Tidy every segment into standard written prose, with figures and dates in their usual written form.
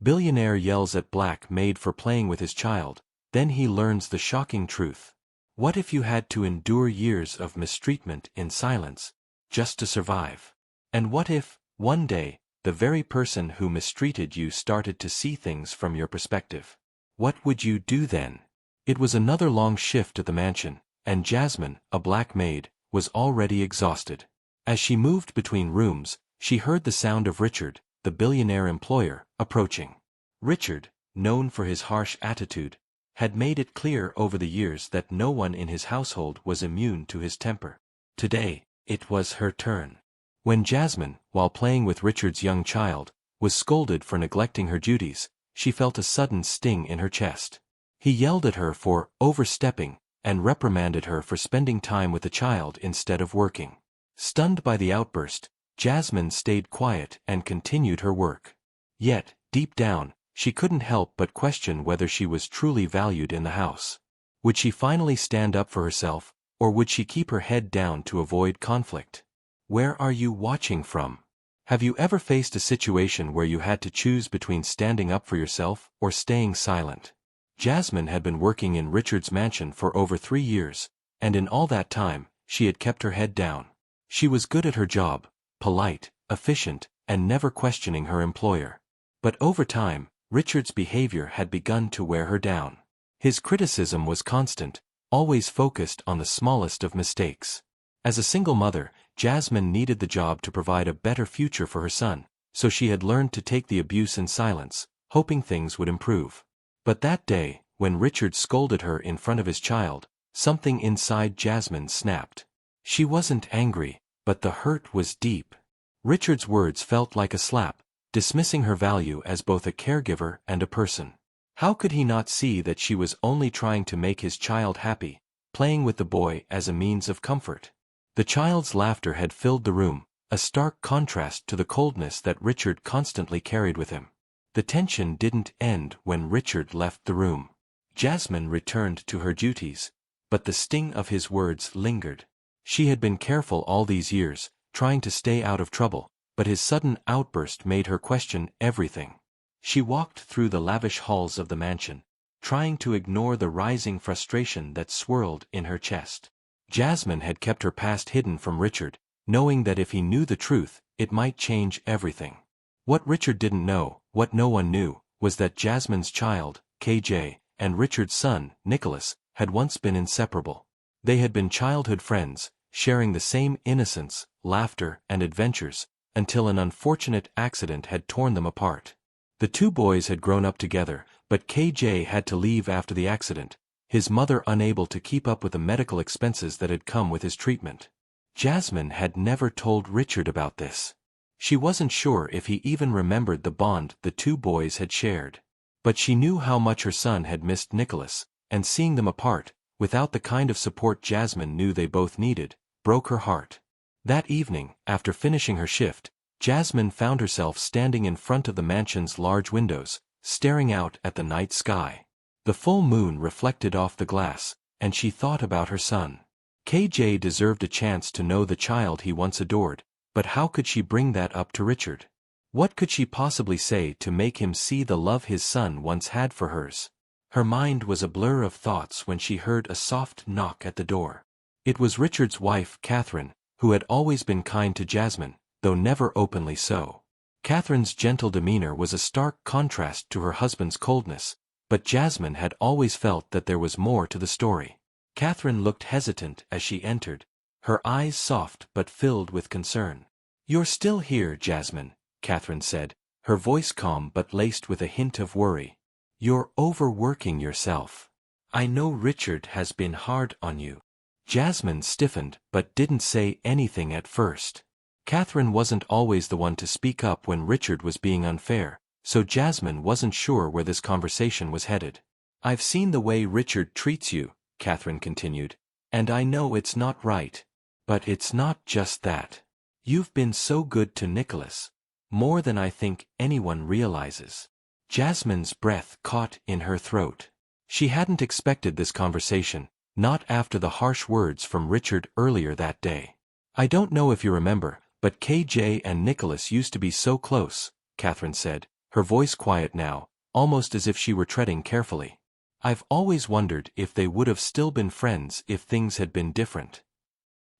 Billionaire yells at Black Maid for playing with his child, then he learns the shocking truth. What if you had to endure years of mistreatment in silence, just to survive? And what if, one day, the very person who mistreated you started to see things from your perspective? What would you do then? It was another long shift at the mansion, and Jasmine, a black maid, was already exhausted. As she moved between rooms, she heard the sound of Richard, the billionaire employer, approaching. Richard, known for his harsh attitude, had made it clear over the years that no one in his household was immune to his temper. Today, it was her turn. When Jasmine, while playing with Richard's young child, was scolded for neglecting her duties, she felt a sudden sting in her chest. He yelled at her for overstepping and reprimanded her for spending time with the child instead of working. Stunned by the outburst, Jasmine stayed quiet and continued her work. Yet, deep down, she couldn't help but question whether she was truly valued in the house. Would she finally stand up for herself, or would she keep her head down to avoid conflict? Where are you watching from? Have you ever faced a situation where you had to choose between standing up for yourself or staying silent? Jasmine had been working in Richard's mansion for over 3 years, and in all that time, she had kept her head down. She was good at her job, polite, efficient, and never questioning her employer. But over time, Richard's behavior had begun to wear her down. His criticism was constant, always focused on the smallest of mistakes. As a single mother, Jasmine needed the job to provide a better future for her son, so she had learned to take the abuse in silence, hoping things would improve. But that day, when Richard scolded her in front of his child, something inside Jasmine snapped. She wasn't angry, but the hurt was deep. Richard's words felt like a slap, dismissing her value as both a caregiver and a person. How could he not see that she was only trying to make his child happy, playing with the boy as a means of comfort? The child's laughter had filled the room, a stark contrast to the coldness that Richard constantly carried with him. The tension didn't end when Richard left the room. Jasmine returned to her duties, but the sting of his words lingered. She had been careful all these years, trying to stay out of trouble, but his sudden outburst made her question everything. She walked through the lavish halls of the mansion, trying to ignore the rising frustration that swirled in her chest. Jasmine had kept her past hidden from Richard, knowing that if he knew the truth, it might change everything. What Richard didn't know, what no one knew, was that Jasmine's child, KJ, and Richard's son, Nicholas, had once been inseparable. They had been childhood friends, sharing the same innocence, laughter, and adventures, until an unfortunate accident had torn them apart. The two boys had grown up together, but KJ had to leave after the accident, his mother unable to keep up with the medical expenses that had come with his treatment. Jasmine had never told Richard about this. She wasn't sure if he even remembered the bond the two boys had shared. But she knew how much her son had missed Nicholas, and seeing them apart, without the kind of support Jasmine knew they both needed, broke her heart. That evening, after finishing her shift, Jasmine found herself standing in front of the mansion's large windows, staring out at the night sky. The full moon reflected off the glass, and she thought about her son. KJ deserved a chance to know the child he once adored, but how could she bring that up to Richard? What could she possibly say to make him see the love his son once had for hers? Her mind was a blur of thoughts when she heard a soft knock at the door. It was Richard's wife, Catherine, who had always been kind to Jasmine, though never openly so. Catherine's gentle demeanor was a stark contrast to her husband's coldness, but Jasmine had always felt that there was more to the story. Catherine looked hesitant as she entered, her eyes soft but filled with concern. "You're still here, Jasmine," Catherine said, her voice calm but laced with a hint of worry. "You're overworking yourself. I know Richard has been hard on you." Jasmine stiffened but didn't say anything at first. Catherine wasn't always the one to speak up when Richard was being unfair, so Jasmine wasn't sure where this conversation was headed. "I've seen the way Richard treats you," Catherine continued, "and I know it's not right. But it's not just that. You've been so good to Nicholas. More than I think anyone realizes." Jasmine's breath caught in her throat. She hadn't expected this conversation, not after the harsh words from Richard earlier that day. "I don't know if you remember, but KJ and Nicholas used to be so close," Catherine said, her voice quiet now, almost as if she were treading carefully. "I've always wondered if they would have still been friends if things had been different."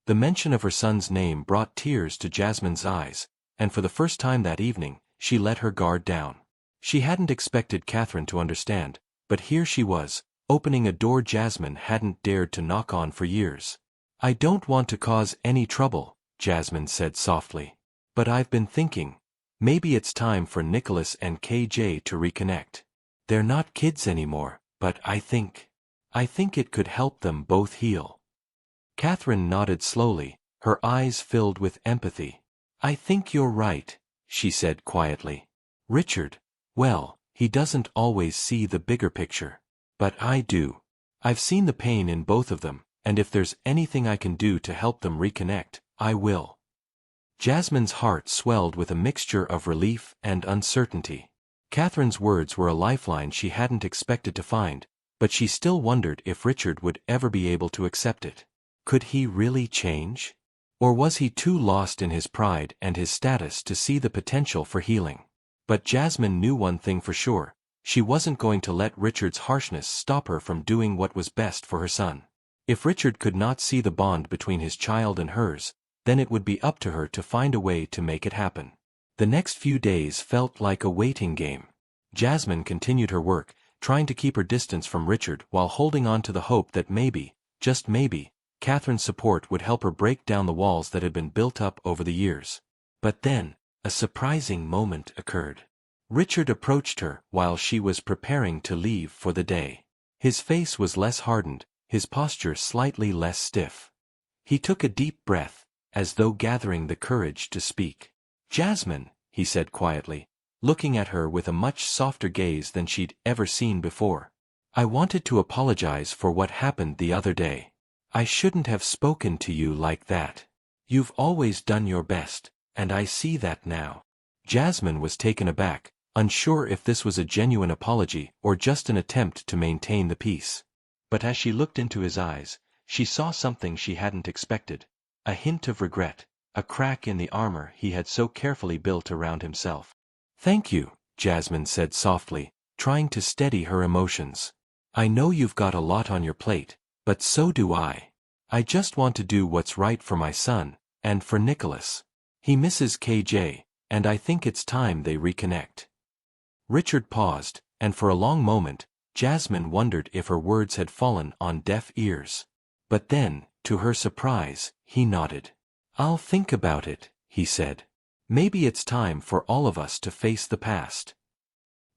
The mention of her son's name brought tears to Jasmine's eyes, and for the first time that evening, she let her guard down. She hadn't expected Catherine to understand, but here she was, opening a door Jasmine hadn't dared to knock on for years. "I don't want to cause any trouble," Jasmine said softly. "But I've been thinking, maybe it's time for Nicholas and KJ to reconnect. They're not kids anymore, but I think it could help them both heal." Catherine nodded slowly, her eyes filled with empathy. "I think you're right," she said quietly. "Richard, well, he doesn't always see the bigger picture. But I do. I've seen the pain in both of them, and if there's anything I can do to help them reconnect, I will." Jasmine's heart swelled with a mixture of relief and uncertainty. Catherine's words were a lifeline she hadn't expected to find, but she still wondered if Richard would ever be able to accept it. Could he really change? Or was he too lost in his pride and his status to see the potential for healing? But Jasmine knew one thing for sure: she wasn't going to let Richard's harshness stop her from doing what was best for her son. If Richard could not see the bond between his child and hers, then it would be up to her to find a way to make it happen. The next few days felt like a waiting game. Jasmine continued her work, trying to keep her distance from Richard while holding on to the hope that maybe, just maybe, Catherine's support would help her break down the walls that had been built up over the years. But then, a surprising moment occurred. Richard approached her while she was preparing to leave for the day. His face was less hardened, his posture slightly less stiff. He took a deep breath, as though gathering the courage to speak. "Jasmine," he said quietly, looking at her with a much softer gaze than she'd ever seen before. "I wanted to apologize for what happened the other day. I shouldn't have spoken to you like that. You've always done your best, and I see that now." Jasmine was taken aback, unsure if this was a genuine apology or just an attempt to maintain the peace. But as she looked into his eyes, she saw something she hadn't expected: a hint of regret, a crack in the armor he had so carefully built around himself. "Thank you," Jasmine said softly, trying to steady her emotions. "I know you've got a lot on your plate, but so do I. I just want to do what's right for my son, and for Nicholas. He misses KJ, and I think it's time they reconnect." Richard paused, and for a long moment, Jasmine wondered if her words had fallen on deaf ears. But then, to her surprise, he nodded. "I'll think about it," he said. "Maybe it's time for all of us to face the past."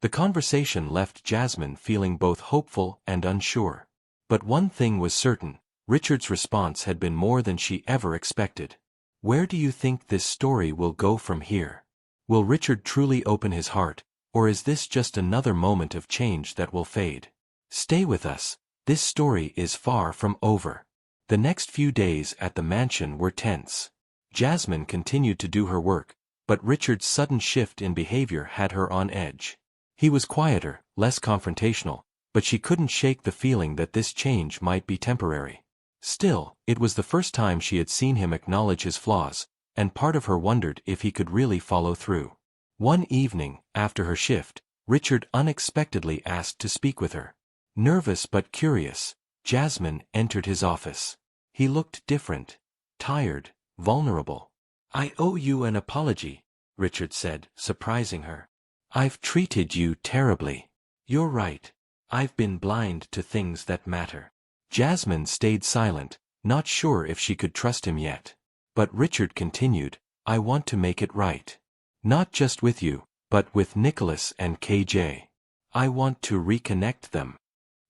The conversation left Jasmine feeling both hopeful and unsure. But one thing was certain: Richard's response had been more than she ever expected. "Where do you think this story will go from here? Will Richard truly open his heart, or is this just another moment of change that will fade? Stay with us, this story is far from over." The next few days at the mansion were tense. Jasmine continued to do her work, but Richard's sudden shift in behavior had her on edge. He was quieter, less confrontational, but she couldn't shake the feeling that this change might be temporary. Still, it was the first time she had seen him acknowledge his flaws, and part of her wondered if he could really follow through. One evening, after her shift, Richard unexpectedly asked to speak with her. Nervous but curious, Jasmine entered his office. He looked different, tired, vulnerable. "I owe you an apology," Richard said, surprising her. "I've treated you terribly." "You're right. I've been blind to things that matter." Jasmine stayed silent, not sure if she could trust him yet. But Richard continued, "I want to make it right. Not just with you, but with Nicholas and KJ. I want to reconnect them."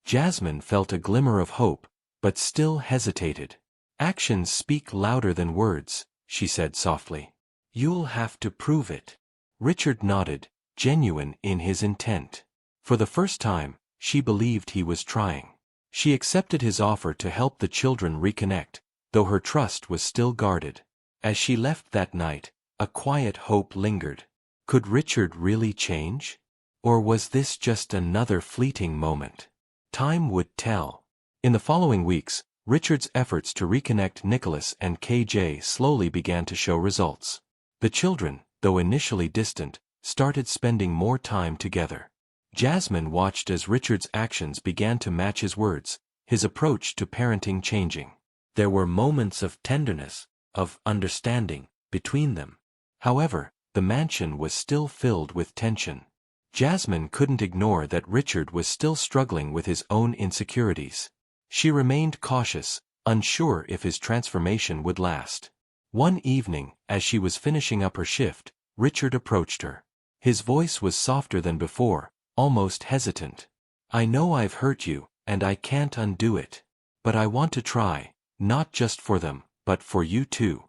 Jasmine felt a glimmer of hope, but still hesitated. "Actions speak louder than words," she said softly. "You'll have to prove it." Richard nodded, genuine in his intent. For the first time, she believed he was trying. She accepted his offer to help the children reconnect, though her trust was still guarded. As she left that night, a quiet hope lingered. Could Richard really change? Or was this just another fleeting moment? Time would tell. In the following weeks, Richard's efforts to reconnect Nicholas and KJ slowly began to show results. The children, though initially distant, started spending more time together. Jasmine watched as Richard's actions began to match his words, his approach to parenting changing. There were moments of tenderness, of understanding, between them. However, the mansion was still filled with tension. Jasmine couldn't ignore that Richard was still struggling with his own insecurities. She remained cautious, unsure if his transformation would last. One evening, as she was finishing up her shift, Richard approached her. His voice was softer than before, almost hesitant. "I know I've hurt you, and I can't undo it. But I want to try, not just for them, but for you too."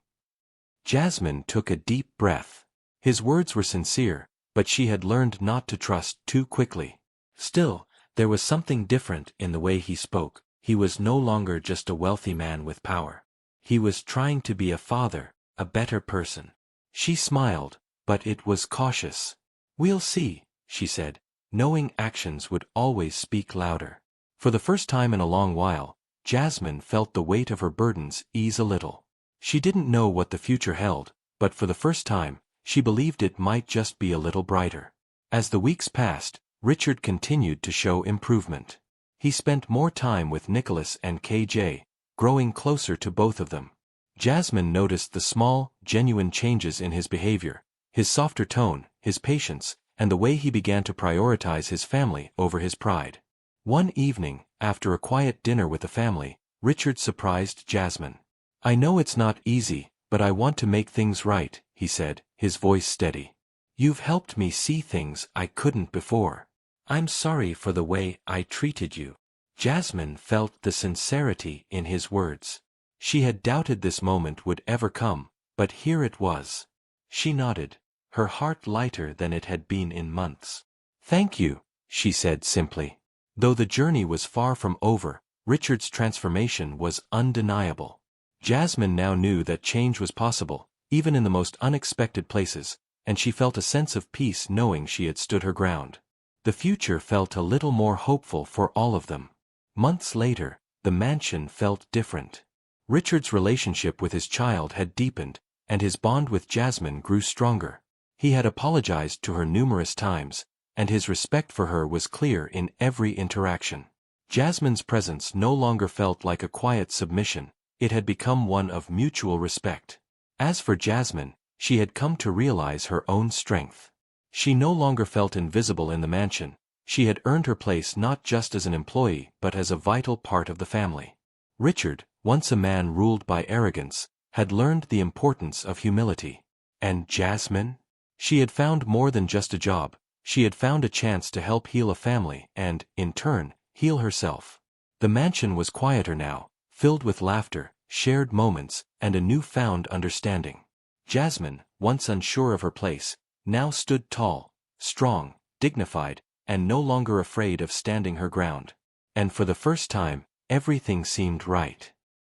Jasmine took a deep breath. His words were sincere, but she had learned not to trust too quickly. Still, there was something different in the way he spoke. He was no longer just a wealthy man with power. He was trying to be a father, a better person. She smiled, but it was cautious. "We'll see," she said, knowing actions would always speak louder. For the first time in a long while, Jasmine felt the weight of her burdens ease a little. She didn't know what the future held, but for the first time, she believed it might just be a little brighter. As the weeks passed, Richard continued to show improvement. He spent more time with Nicholas and KJ, growing closer to both of them. Jasmine noticed the small, genuine changes in his behavior, his softer tone, his patience, and the way he began to prioritize his family over his pride. One evening, after a quiet dinner with the family, Richard surprised Jasmine. "I know it's not easy, but I want to make things right," he said, his voice steady. "You've helped me see things I couldn't before. I'm sorry for the way I treated you." Jasmine felt the sincerity in his words. She had doubted this moment would ever come, but here it was. She nodded, her heart lighter than it had been in months. "Thank you," she said simply. Though the journey was far from over, Richard's transformation was undeniable. Jasmine now knew that change was possible, even in the most unexpected places, and she felt a sense of peace knowing she had stood her ground. The future felt a little more hopeful for all of them. Months later, the mansion felt different. Richard's relationship with his child had deepened, and his bond with Jasmine grew stronger. He had apologized to her numerous times, and his respect for her was clear in every interaction. Jasmine's presence no longer felt like a quiet submission, it had become one of mutual respect. As for Jasmine, she had come to realize her own strength. She no longer felt invisible in the mansion. She had earned her place not just as an employee but as a vital part of the family. Richard, once a man ruled by arrogance, had learned the importance of humility. And Jasmine? She had found more than just a job. She had found a chance to help heal a family and, in turn, heal herself. The mansion was quieter now, filled with laughter, shared moments, and a newfound understanding. Jasmine, once unsure of her place, now stood tall, strong, dignified, and no longer afraid of standing her ground. And for the first time, everything seemed right.